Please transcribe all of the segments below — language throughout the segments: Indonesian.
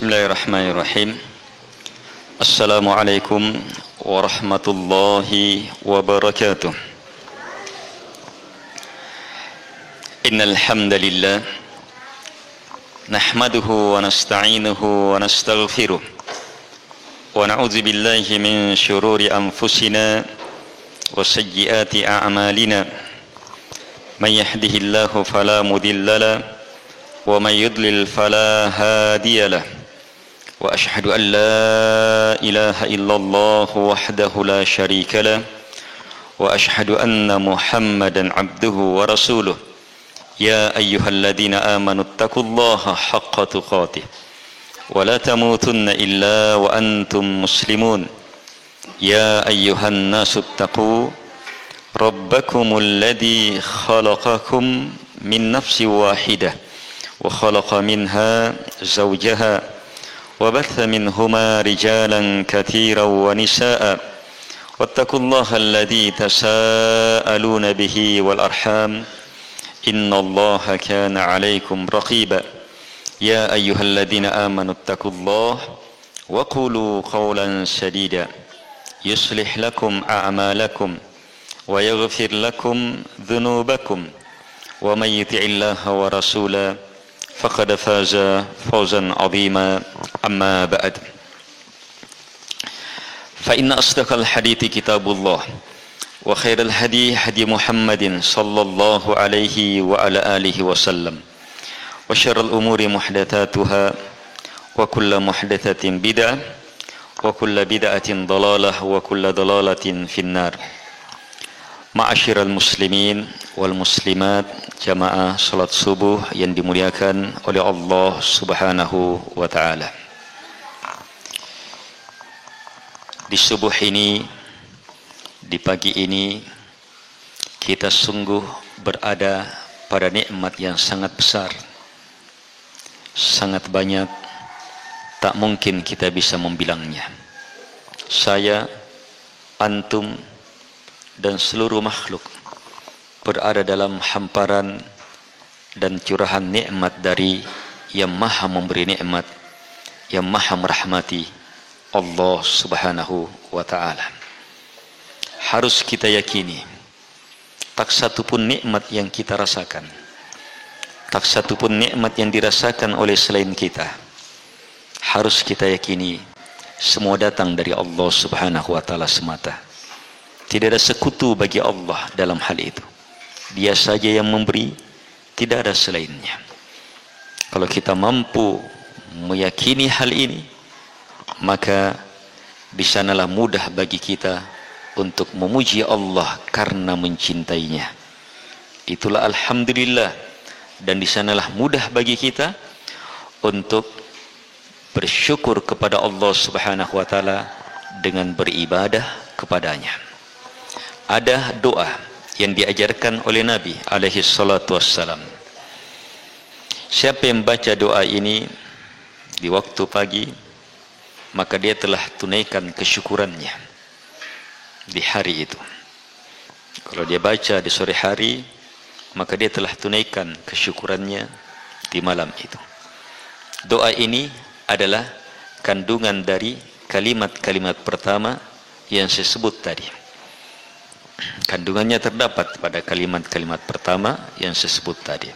Bismillahirrahmanirrahim. Assalamualaikum warahmatullahi wabarakatuh. Innal hamdalillah nahmaduhu wa nasta'inuhu wa nastaghfiruh wa na'udzu billahi min shururi anfusina wa sayyiati a'malina. May yahdihillahu fala mudilla lahu wa may yudlil fala hadiya lahu. Wa ashhadu an la ilaha illallah wahdahu la syarika lahu wa ashhadu anna Muhammadan abduhu wa rasuluh. Ya ayyuhalladzina amanu taqullaha haqqa tuqatih wa la tamutunna illa wa antum muslimun. Ya ayyuhan nasu taqu rabbakumul ladzi khalaqakum min nafsin wahidah wa khalaqa minha zawjaha wa batha minhuma rijalan katsiran wa nisaa wattaqullaha alladzi tasaaluna bihi wal arham innallaha kana 'alaikum raqiba. Ya ayyuhalladzina amanu taqullaha wa qulu qawlan sadida yuslih lakum a'malakum wa yaghfir lakum dhunubakum wa may yuti'illaha wa rasulahu faqad faza fawzan 'azima. Amma ba'd. Fa inna asdaqal hadithi kitabullah wa khairal hadi hadi Muhammadin sallallahu alaihi wa ala alihi wasallam wa syarrul umuri muhdatsatuha wa kullu muhdatsatin bid'ah wa kullu bid'atin dhalalah wa kullu dhalalatin finnar. Ma'asyiral muslimin wal muslimat, jamaah salat subuh yang dimuliakan oleh Allah Subhanahu wa taala. Di subuh ini, di pagi ini, kita sungguh berada pada nikmat yang sangat besar, sangat banyak, tak mungkin kita bisa membilangnya. Saya, antum, dan seluruh makhluk berada dalam hamparan dan curahan nikmat dari yang maha memberi nikmat, yang maha merahmati, Allah Subhanahu wa ta'ala. Harus kita yakini, tak satu pun nikmat yang kita rasakan, tak satu pun nikmat yang dirasakan oleh selain kita, harus kita yakini semua datang dari Allah Subhanahu wa ta'ala semata. Tidak ada sekutu bagi Allah dalam hal itu. Dia saja yang memberi, tidak ada selainnya. Kalau kita mampu meyakini hal ini, maka di sanalah mudah bagi kita untuk memuji Allah karena mencintainya. Itulah alhamdulillah. Dan di sanalah mudah bagi kita untuk bersyukur kepada Allah Subhanahu wa taala dengan beribadah kepadanya. Ada doa yang diajarkan oleh Nabi alaihi salatu wassalam. Siapa yang baca doa ini di waktu pagi, maka dia telah tunaikan kesyukurannya di hari itu. Kalau dia baca di sore hari, maka dia telah tunaikan kesyukurannya di malam itu. Doa ini adalah kandungan dari kalimat-kalimat pertama yang saya sebut tadi. Kandungannya terdapat pada kalimat-kalimat pertama yang saya sebut tadi.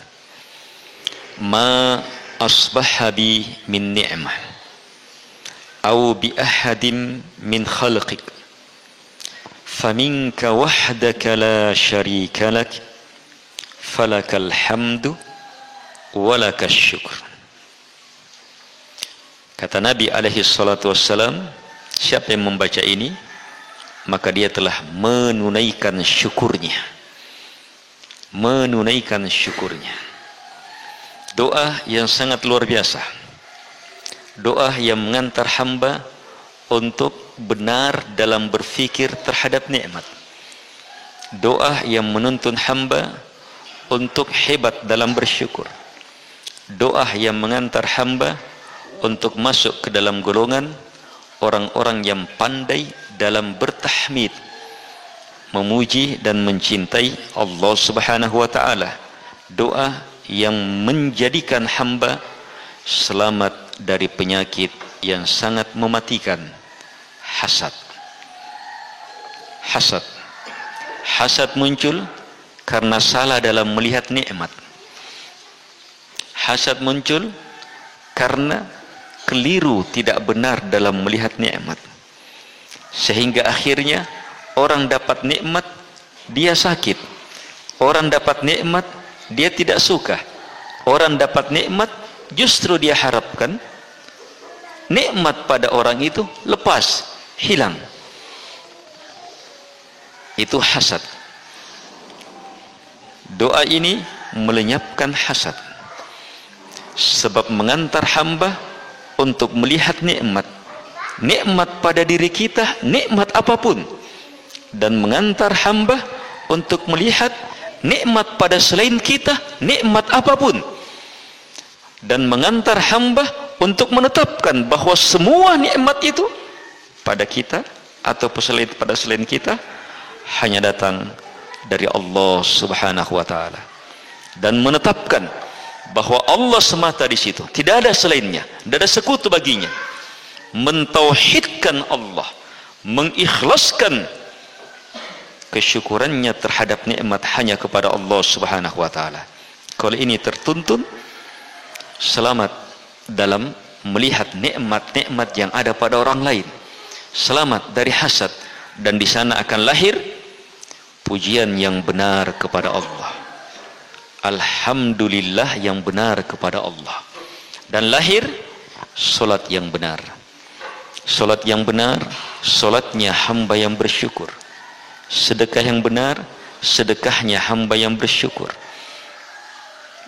Ma asbaha bi min ni'mah aw bi ahadin min khalqik faminka wahdaka la syarika lak falakal hamdu walakas syukur. Kata Nabi alaihi salatu wassalam, siapa yang membaca ini, maka dia telah menunaikan syukurnya. Menunaikan syukurnya. Doa yang sangat luar biasa. Doa yang mengantar hamba untuk benar dalam berfikir terhadap nikmat. Doa yang menuntun hamba untuk hebat dalam bersyukur. Doa yang mengantar hamba untuk masuk ke dalam golongan orang-orang yang pandai dalam bertahmid, memuji dan mencintai Allah Subhanahu wa ta'ala. Doa yang menjadikan hamba selamat dari penyakit yang sangat mematikan, hasad. Hasad. Hasad muncul karena salah dalam melihat nikmat. Hasad muncul karena keliru, tidak benar dalam melihat nikmat. Sehingga akhirnya orang dapat nikmat, dia sakit. Orang dapat nikmat, dia tidak suka. Orang dapat nikmat, justru dia harapkan nikmat pada orang itu lepas, hilang. Itu hasad. Doa ini melenyapkan hasad, sebab mengantar hamba untuk melihat nikmat. Nikmat pada diri kita, nikmat apapun, dan mengantar hamba untuk melihat nikmat pada selain kita, nikmat apapun, dan mengantar hamba untuk menetapkan bahwa semua nikmat itu pada kita atau pada selain kita hanya datang dari Allah Subhanahu wa taala, dan menetapkan bahwa Allah semata di situ, tidak ada selainnya, tidak ada sekutu baginya. Mentauhidkan Allah, mengikhlaskan kesyukurannya terhadap nikmat hanya kepada Allah Subhanahu wa taala. Kalau ini tertuntun, selamat dalam melihat nikmat-nikmat yang ada pada orang lain, selamat dari hasad, dan di sana akan lahir pujian yang benar kepada Allah, alhamdulillah yang benar kepada Allah, dan lahir solat yang benar. Solat yang benar, solatnya hamba yang bersyukur. Sedekah yang benar, sedekahnya hamba yang bersyukur.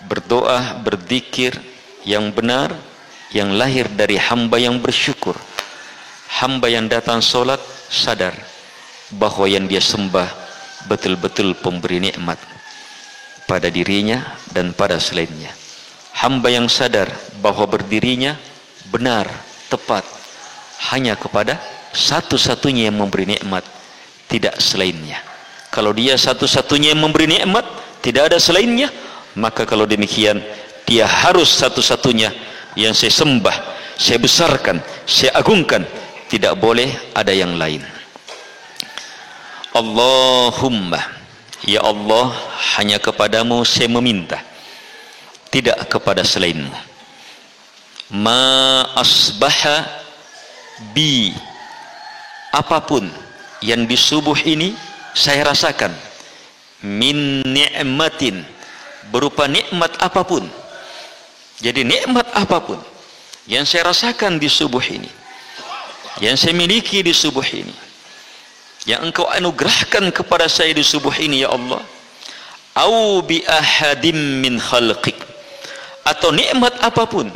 Berdoa, berzikir yang benar, yang lahir dari hamba yang bersyukur. Hamba yang datang solat sadar bahwa yang dia sembah betul-betul pemberi nikmat pada dirinya dan pada selainnya. Hamba yang sadar bahwa berdirinya benar, tepat, hanya kepada satu-satunya yang memberi nikmat, tidak selainnya. Kalau dia satu-satunya yang memberi nikmat, tidak ada selainnya, maka kalau demikian dia harus satu-satunya yang saya sembah, saya besarkan, saya agungkan, tidak boleh ada yang lain. Allahumma, ya Allah, hanya kepadamu saya meminta, tidak kepada selainmu. Ma asbaha bi, apapun yang di subuh ini saya rasakan, min ni'matin, berupa nikmat apapun. Jadi nikmat apapun yang saya rasakan di subuh ini, yang saya miliki di subuh ini, yang engkau anugerahkan kepada saya di subuh ini, ya Allah, au bi ahadim min khalqik, atau nikmat apapun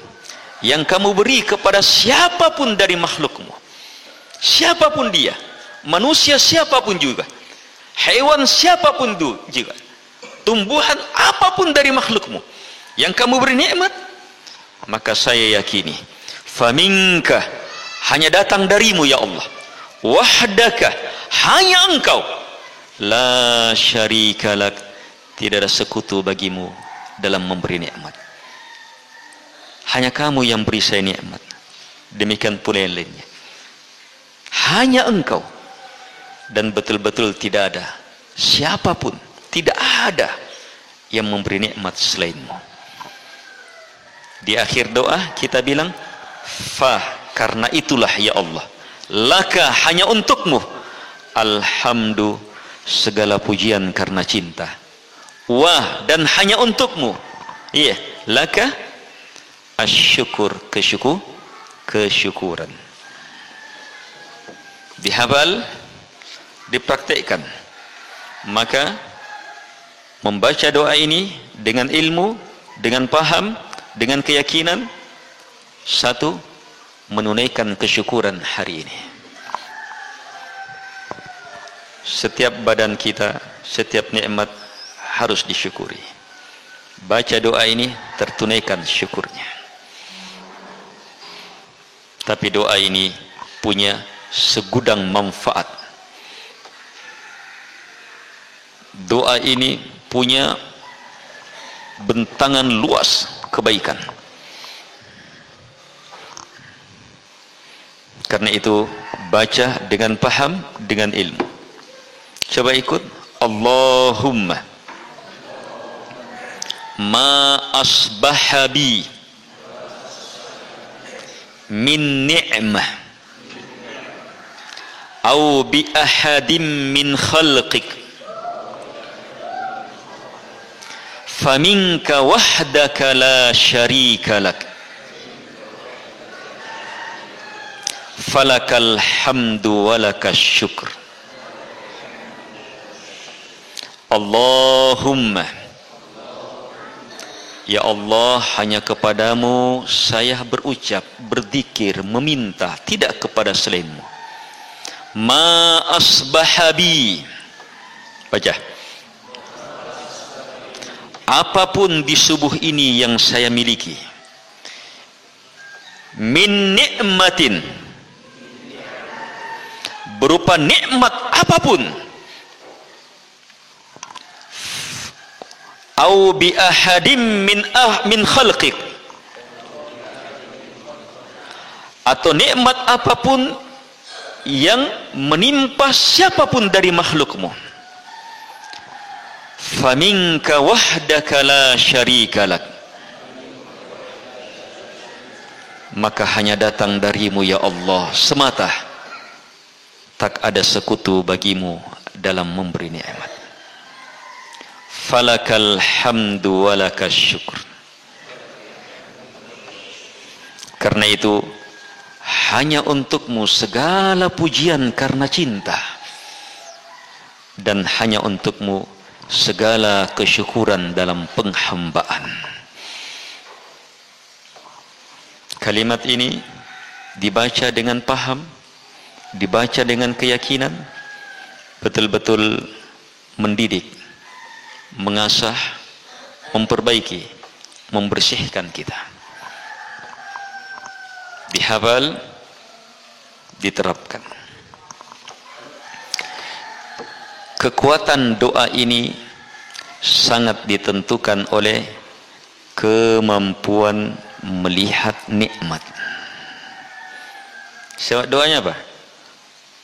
yang kamu beri kepada siapapun dari makhlukmu, siapapun dia, manusia siapapun juga, hewan siapapun juga, tumbuhan apapun dari makhlukmu yang kamu beri nikmat, maka saya yakini faminka, hanya datang darimu ya Allah, wahdaka, hanya engkau, la syarikalak, tidak ada sekutu bagimu dalam memberi nikmat. Hanya kamu yang beri saya nikmat, demikian pula yang lainnya, hanya engkau, dan betul-betul tidak ada siapapun, tidak ada yang memberi nikmat selainmu. Di akhir doa kita bilang, fa, karena itulah ya Allah, laka, hanya untukmu, alhamdu, segala pujian karena cinta, wa, dan hanya untukmu, iya, laka, asyukur, kesyukuran. Dihafal, dipraktekkan, maka membaca doa ini dengan ilmu, dengan paham, dengan keyakinan, satu, menunaikan kesyukuran hari ini. Setiap badan kita, setiap nikmat harus disyukuri. Baca doa ini tertunaikan syukurnya. Tapi doa ini punya segudang manfaat. Doa ini punya bentangan luas kebaikan. Karena itu baca dengan paham, dengan ilmu. Coba ikut. Allahumma ma asbaha bi min ni'mah au bi ahadim min khalqik faminka wahdaka la syarika lak falakal hamdu walakas syukr. Allahumma, ya Allah, hanya kepadamu saya berucap, berzikir, meminta, tidak kepada selainmu. Ma asbahabi, baca, apapun di subuh ini yang saya miliki, min ni'matin, berupa nikmat apapun, au bi ahadim min khalqik, atau nikmat apapun yang menimpa siapapun dari makhlukmu, faminka wahdaka la syarika lak, maka hanya datang darimu ya Allah semata, tak ada sekutu bagimu dalam memberi nikmat. Falakal hamdu walakas syukur. Karena itu hanya untukmu segala pujian karena cinta, dan hanya untukmu segala kesyukuran dalam penghambaan. Kalimat ini dibaca dengan paham, dibaca dengan keyakinan, betul-betul mendidik, mengasah, memperbaiki, membersihkan kita. Dihafal, diterapkan. Kekuatan doa ini sangat ditentukan oleh kemampuan melihat nikmat. Sebab doanya apa?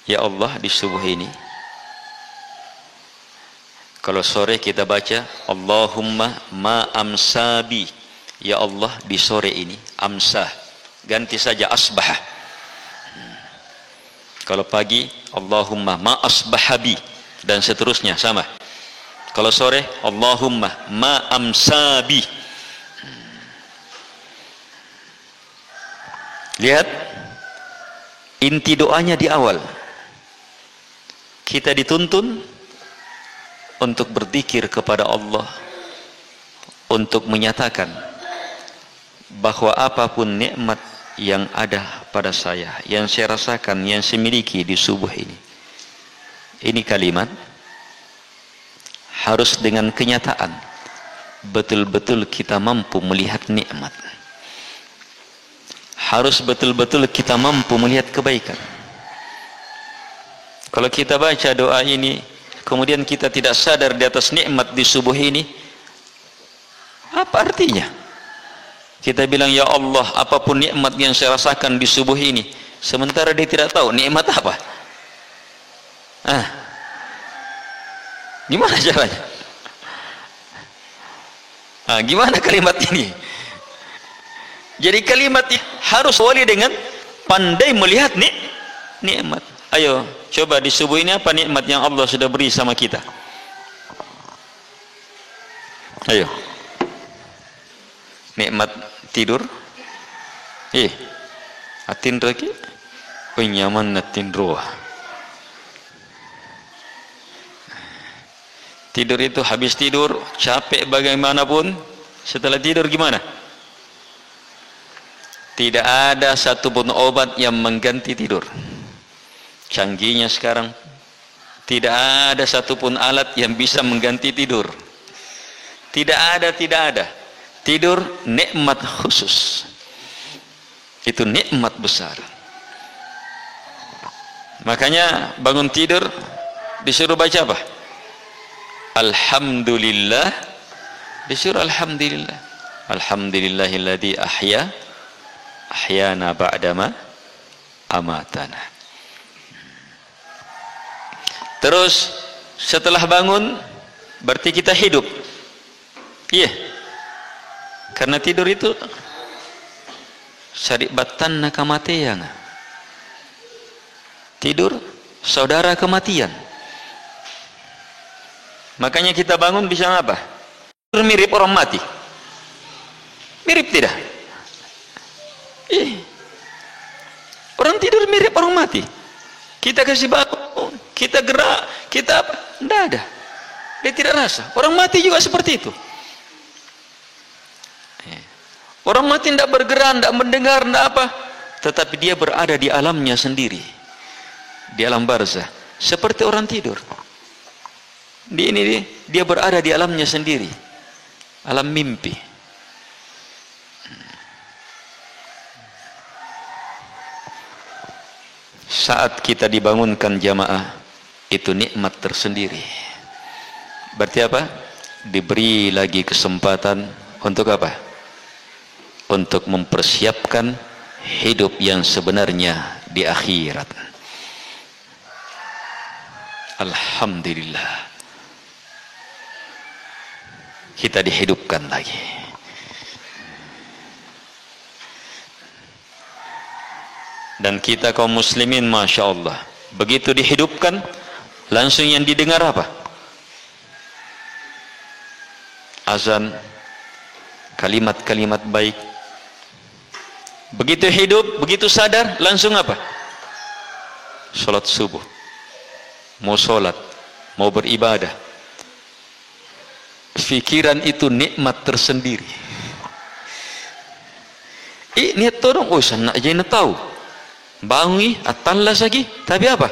Ya Allah, di subuh ini, kalau sore kita baca Allahumma ma amsabi, ya Allah di sore ini, amsah, ganti saja asbah. Kalau pagi Allahumma ma asbahabi, dan seterusnya sama. Kalau sore Allahumma ma amsabi. Lihat inti doanya di awal. Kita dituntun untuk berzikir kepada Allah, untuk menyatakan bahwa apapun nikmat yang ada pada saya, yang saya rasakan, yang saya miliki di subuh ini kalimat harus dengan kenyataan, betul-betul kita mampu melihat nikmat, harus betul-betul kita mampu melihat kebaikan. Kalau kita baca doa ini kemudian kita tidak sadar di atas nikmat di subuh ini, apa artinya? Kita bilang ya Allah apapun nikmat yang saya rasakan di subuh ini, sementara dia tidak tahu nikmat apa. Gimana caranya? Gimana kalimat ini? Jadi kalimat ini harus wali dengan pandai melihat nikmat. Ayo coba di subuh ini apa nikmat yang Allah sudah beri sama kita? Ayo. Nikmat tidur. Atin lagi penyaman natin roh. Tidur itu habis tidur capek bagaimanapun, setelah tidur gimana? Tidak ada satupun obat yang mengganti tidur. Canggihnya sekarang tidak ada satupun alat yang bisa mengganti tidur. Tidak ada. Tidur nikmat khusus. Itu nikmat besar. Makanya bangun tidur disuruh baca apa? Alhamdulillah. Disuruh alhamdulillah. Alhamdulillahilladzi ahyana ba'dama amatana. Terus setelah bangun berarti kita hidup. Iya. Karena tidur itu saribatan kematian. Tidur saudara kematian. Makanya kita bangun bisa apa? Mirip orang mati. Mirip tidak? Orang tidur mirip orang mati. Kita kasih bangun, kita gerak, kita apa? Tidak ada. Dia tidak rasa. Orang mati juga seperti itu. Orang mati tidak bergerak, tidak mendengar, tidak apa. Tetapi dia berada di alamnya sendiri. Di alam barzah. Seperti orang tidur. Dia berada di alamnya sendiri. Alam mimpi. Saat kita dibangunkan jamaah, itu nikmat tersendiri. Berarti apa? Diberi lagi kesempatan untuk apa? Untuk mempersiapkan hidup yang sebenarnya di akhirat. Alhamdulillah, kita dihidupkan lagi. Dan kita kaum muslimin, masya Allah, begitu dihidupkan, langsung yang didengar apa? Azan, kalimat-kalimat baik. Begitu hidup, begitu sadar, langsung apa? Salat subuh. Mau salat, mau beribadah. Pikiran itu nikmat tersendiri. Niat tolong, sana aja nak tahu. Bangun, atallas lagi, tapi apa?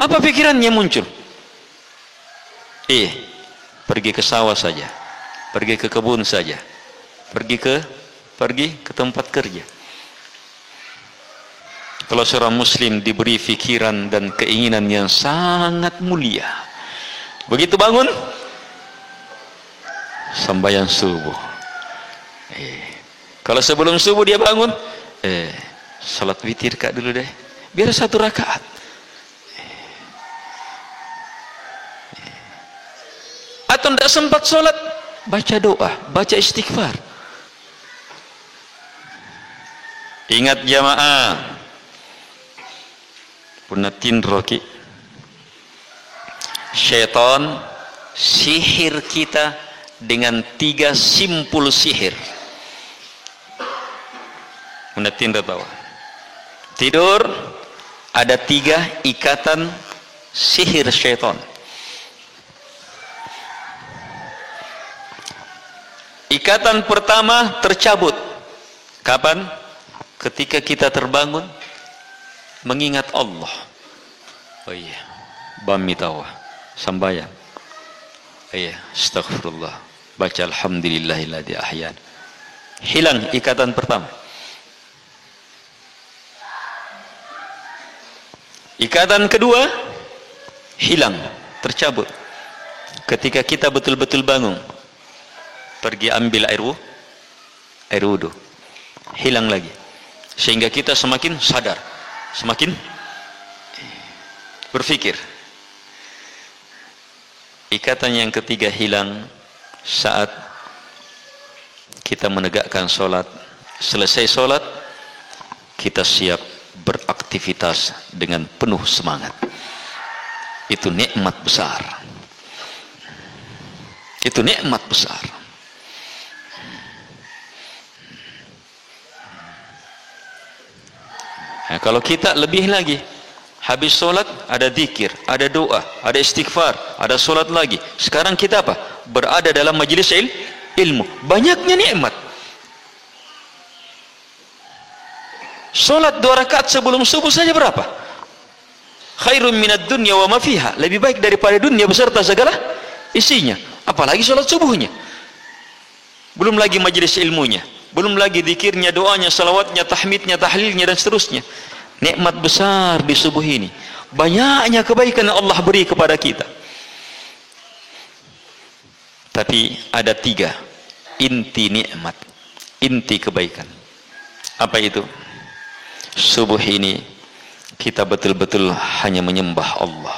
Apa pikirannya muncul? Pergi ke sawah saja, pergi ke kebun saja, pergi ke tempat kerja. Kalau seorang muslim diberi fikiran dan keinginan yang sangat mulia, begitu bangun sembahyang subuh. Kalau sebelum subuh dia bangun, salat witir kak dulu deh, biar 1 rakaat. Atau tidak sempat sholat, baca doa, baca istighfar. Ingat jamaah, punatin roki, syaitan sihir kita dengan 3 simpul sihir. Punatin tahu. Tidur ada 3 ikatan sihir syaitan. Ikatan pertama tercabut. Kapan? Ketika kita terbangun mengingat Allah. Oh iya, bami tawa, sambayang. Iya, astaghfirullah. Baca alhamdulillahilladzi ahyan. Hilang ikatan pertama. Ikatan kedua hilang, tercabut. Ketika kita betul-betul bangun, pergi ambil air wudu, hilang lagi, sehingga kita semakin sadar, semakin berpikir. Ikatan yang ketiga hilang saat kita menegakkan sholat. Selesai sholat, kita siap beraktivitas dengan penuh semangat. Itu nikmat besar. Itu nikmat besar. Nah, kalau kita lebih lagi, habis sholat ada zikir, ada doa, ada istighfar, ada sholat lagi. Sekarang kita apa? Berada dalam majelis ilmu. Banyaknya nikmat. Sholat 2 rakaat sebelum subuh saja berapa? Khairun minad dunya wa ma fiha. Lebih baik daripada dunia beserta segala isinya. Apalagi sholat subuhnya. Belum lagi majelis ilmunya. Belum lagi zikirnya, doanya, salawatnya, tahmidnya, tahlilnya, dan seterusnya. Nikmat besar di subuh ini. Banyaknya kebaikan yang Allah beri kepada kita. Tapi ada 3 inti nikmat, inti kebaikan. Apa itu? subuh ini kita betul-betul hanya menyembah Allah.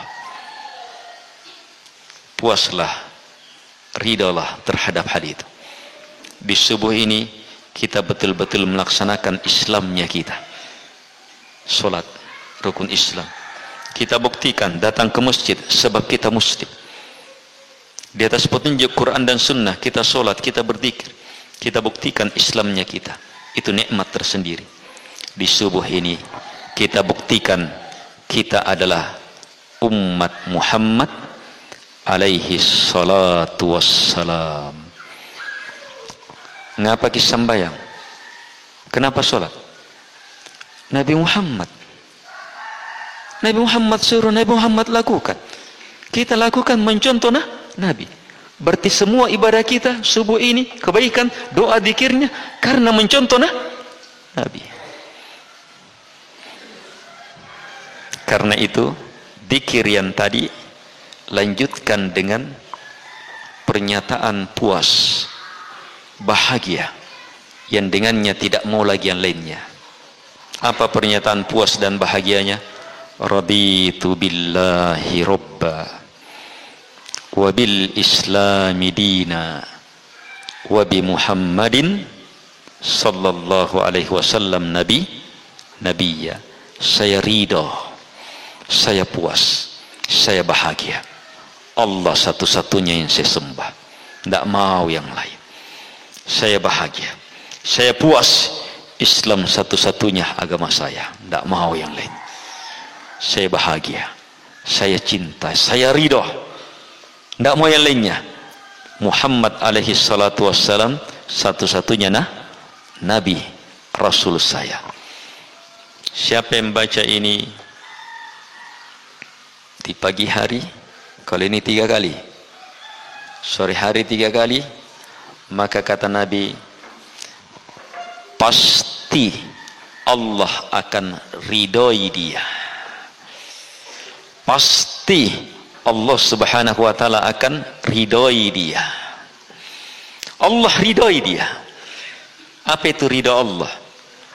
Puaslah, ridalah terhadap hal itu. Di subuh ini kita betul-betul melaksanakan Islamnya kita. Solat, rukun Islam. Kita buktikan datang ke masjid sebab kita muslim. Di atas petunjuk Quran dan Sunnah kita solat, kita berzikir, kita buktikan Islamnya kita. Itu nikmat tersendiri. Di subuh ini kita buktikan kita adalah umat Muhammad alaihi salatu wassalam. Ngapa kita sembahyang? Kenapa solat? Nabi Muhammad suruh, Nabi Muhammad lakukan. Kita lakukan mencontoh Nabi. Berarti semua ibadah kita subuh ini, kebaikan, doa, zikirnya karena mencontoh Nabi. Karena itu zikir yang tadi lanjutkan dengan pernyataan puas, bahagia, yang dengannya tidak mau lagi yang lainnya. Apa pernyataan puas dan bahagianya? Raditu billahi robba wa bil islami dina wa bi Muhammadin sallallahu alaihi wasallam nabiyya. Saya ridha, saya puas, saya bahagia. Allah satu-satunya yang saya sembah, tidak mau yang lain. Saya bahagia, saya puas, Islam satu-satunya agama saya, tidak mau yang lain. Saya bahagia, saya cinta, saya ridho, tidak mau yang lainnya. Muhammad alaihi salatu wassalam satu-satunya Nabi, Rasul saya. Siapa yang baca ini di pagi hari, kalau ini 3 kali, sore hari 3 kali, maka kata Nabi, pasti Allah akan ridhoi dia. Pasti Allah subhanahu wa ta'ala akan ridhoi dia. Allah ridhoi dia. Apa itu ridha Allah?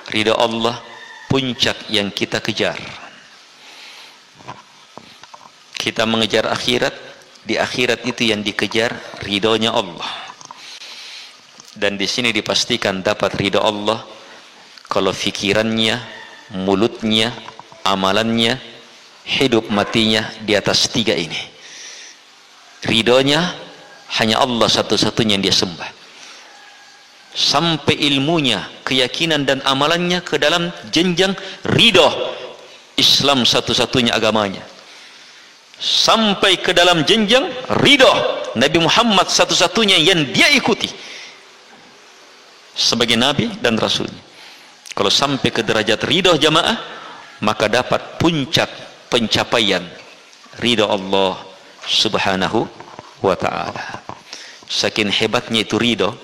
Ridha Allah puncak yang kita kejar. Kita mengejar akhirat, di akhirat itu yang dikejar ridhonya Allah. Dan di sini dipastikan dapat ridha Allah kalau fikirannya, mulutnya, amalannya, hidup matinya di atas 3 ini. Ridhonya hanya Allah satu-satunya yang dia sembah. Sampai ilmunya, keyakinan dan amalannya ke dalam jenjang ridho Islam satu-satunya agamanya. Sampai ke dalam jenjang ridho Nabi Muhammad satu-satunya yang dia ikuti sebagai Nabi dan Rasulnya. Kalau sampai ke derajat ridho jamaah, maka dapat puncak pencapaian ridho Allah subhanahu wa ta'ala. Saking hebatnya itu ridho,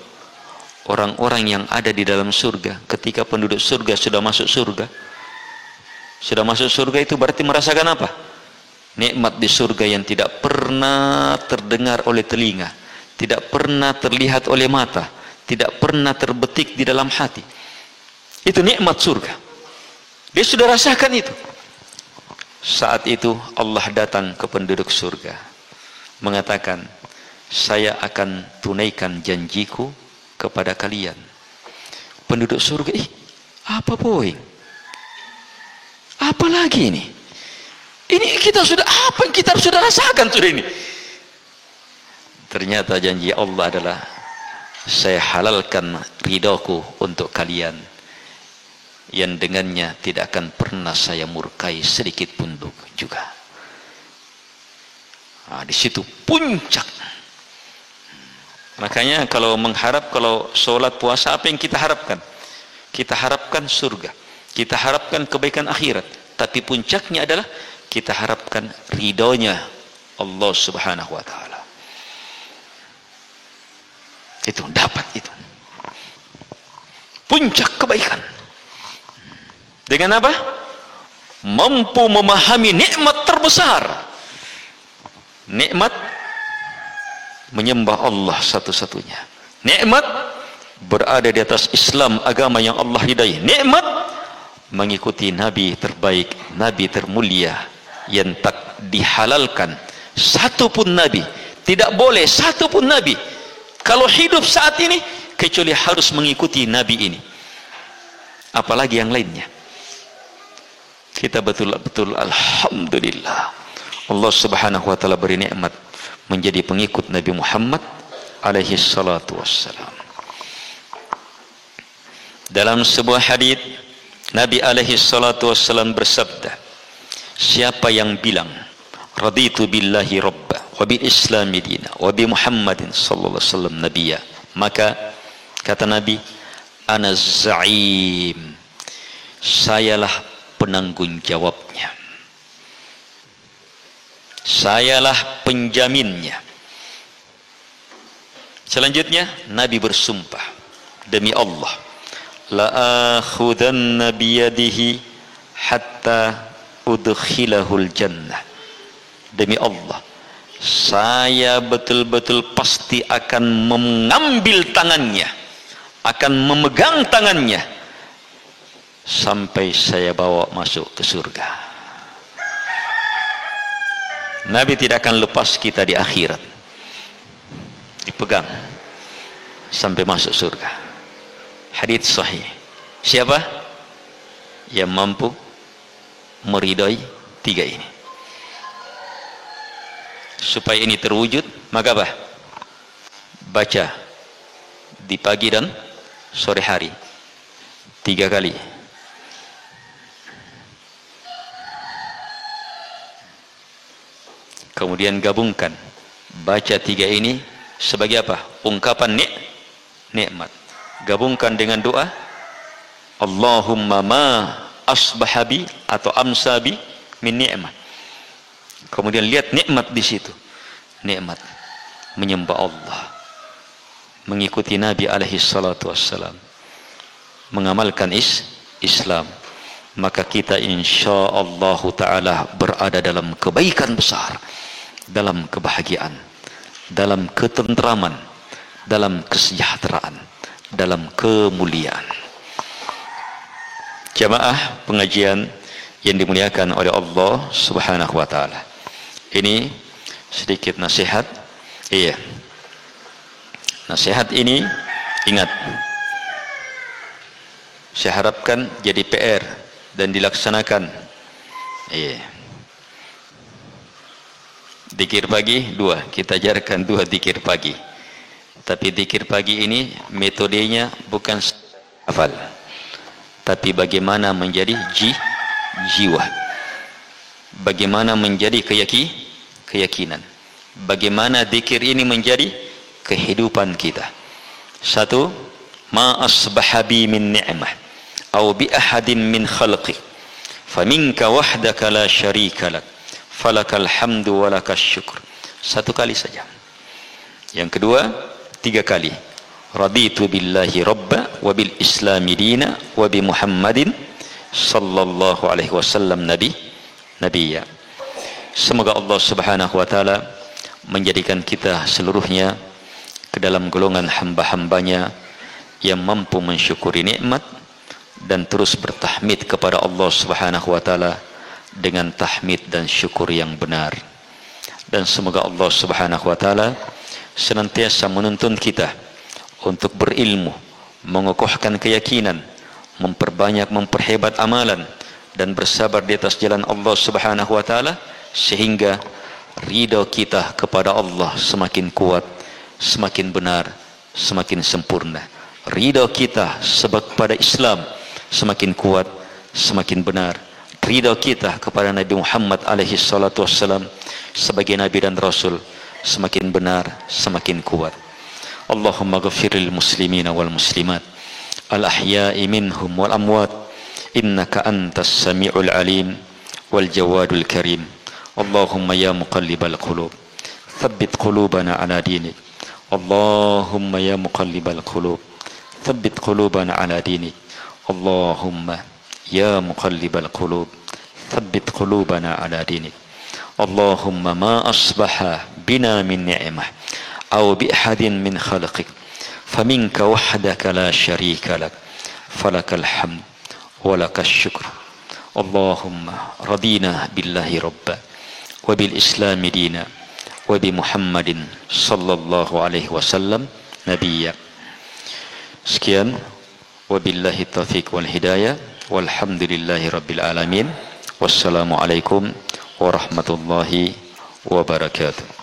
orang-orang yang ada di dalam surga, ketika penduduk surga sudah masuk surga, itu berarti merasakan apa? Nikmat di surga yang tidak pernah terdengar oleh telinga, tidak pernah terlihat oleh mata, tidak pernah terbetik di dalam hati. Itu nikmat surga. Dia sudah rasakan itu. Saat itu Allah datang ke penduduk surga, mengatakan, saya akan tunaikan janjiku kepada kalian. Penduduk surga, apa poin? Apa lagi ini? Ini kita sudah, apa yang kita sudah rasakan sudah ini? Ternyata janji Allah adalah, saya halalkan ridhoku untuk kalian, yang dengannya tidak akan pernah saya murkai sedikit pun juga. Nah, di situ puncak. Makanya kalau mengharap, kalau sholat puasa, apa yang kita harapkan? Kita harapkan surga, kita harapkan kebaikan akhirat, tapi puncaknya adalah kita harapkan ridhonya Allah subhanahu wa ta'ala. Itu dapat itu puncak kebaikan. Dengan apa? Mampu memahami nikmat terbesar, nikmat menyembah Allah satu-satunya, nikmat berada di atas Islam, agama yang Allah ridai, nikmat mengikuti Nabi terbaik, Nabi termulia yang tak dihalalkan satupun Nabi, tidak boleh satupun Nabi kalau hidup saat ini kecuali harus mengikuti Nabi ini, apalagi yang lainnya. Kita betul-betul alhamdulillah Allah subhanahu wa ta'ala beri nikmat menjadi pengikut Nabi Muhammad alaihi salatu wassalam. Dalam sebuah hadits Nabi alaihi salatu wassalam bersabda, siapa yang bilang raditu billahi rabba wa bil islami dina wa bi Muhammadin sallallahu alaihi wasallam nabiyya, maka kata Nabi, ana za'im, sayalah penanggung jawabnya, sayalah penjaminnya. Selanjutnya Nabi bersumpah, demi Allah, la akhudanna biyadihi hatta udkhilahul jannah, demi Allah saya betul-betul pasti akan mengambil tangannya, akan memegang tangannya sampai saya bawa masuk ke surga. Nabi tidak akan lepas kita di akhirat, dipegang sampai masuk surga. Hadits sahih. Siapa yang mampu meridai tiga ini? Supaya ini terwujud, maka apa? Baca di pagi dan sore hari 3 kali. Kemudian gabungkan baca 3 ini sebagai apa? Ungkapan nikmat. Gabungkan dengan doa Allahumma ma asbahabi atau amsabi min ni'mah. Kemudian lihat nikmat di situ. Nikmat menyembah Allah, mengikuti Nabi alaihi salatu wassalam, mengamalkan Islam, maka kita insyaallah taala berada dalam kebaikan besar, dalam kebahagiaan, dalam ketentraman, dalam kesejahteraan, dalam kemuliaan. Jamaah pengajian yang dimuliakan oleh Allah subhanahu wa ta'ala, ini sedikit nasihat. Iya, nasihat ini ingat, saya harapkan jadi PR dan dilaksanakan. Iya, zikir pagi 2, kita ajarkan 2 zikir pagi. Tapi zikir pagi ini metodenya bukan hafal, tapi bagaimana menjadi jiwa, bagaimana menjadi keyakinan, bagaimana zikir ini menjadi kehidupan kita. 1, ma asbaha bi min ni'mah aw bi ahadin min khalqi faminka wahdaka la syarika lak falakal hamdu wa lakas syukur. 1 kali saja. Yang kedua 3 kali, raditu billahi rabba wa bil islami dina wa bi Muhammadin sallallahu alaihi wasallam nabiyya. Semoga Allah subhanahu wa ta'ala menjadikan kita seluruhnya ke dalam golongan hamba-hambanya yang mampu mensyukuri nikmat dan terus bertahmid kepada Allah subhanahu wa ta'ala dengan tahmid dan syukur yang benar. Dan semoga Allah subhanahu wa ta'ala senantiasa menuntun kita untuk berilmu, mengokohkan keyakinan, memperhebat amalan, dan bersabar di atas jalan Allah subhanahu wa ta'ala, sehingga ridha kita kepada Allah semakin kuat, semakin benar, semakin sempurna. Ridha kita kepada Islam semakin kuat, semakin benar. Ridha kita kepada Nabi Muhammad alaihi salatu wassalam sebagai Nabi dan Rasul semakin benar, semakin kuat. Allahumma ghafiril muslimina wal muslimat al-ahya'i minhum wal amwat innaka antas sami'ul alim wal jawadul karim. Allahumma ya muqallibal qulub thabbit qulubana ala dinik. Allahumma ya muqallibal qulub thabbit qulubana ala dinik. Allahumma ya muqallibal qulub thabbit qulubana ala dinik. Allahumma ma asbaha bina min ni'mah aw bi ahadin min khalqik faminka wahdaka la syarika lak falakal hamd walakas syukur. Allahumma radina billahi rabba wa bil islami dina wa bi Muhammadin sallallahu alaihi wasallam nabiyya. Sekian, wabillahi taufiq wal hidayah, walhamdulillahi rabbil alamin. Wassalamualaikum warahmatullahi wabarakatuh.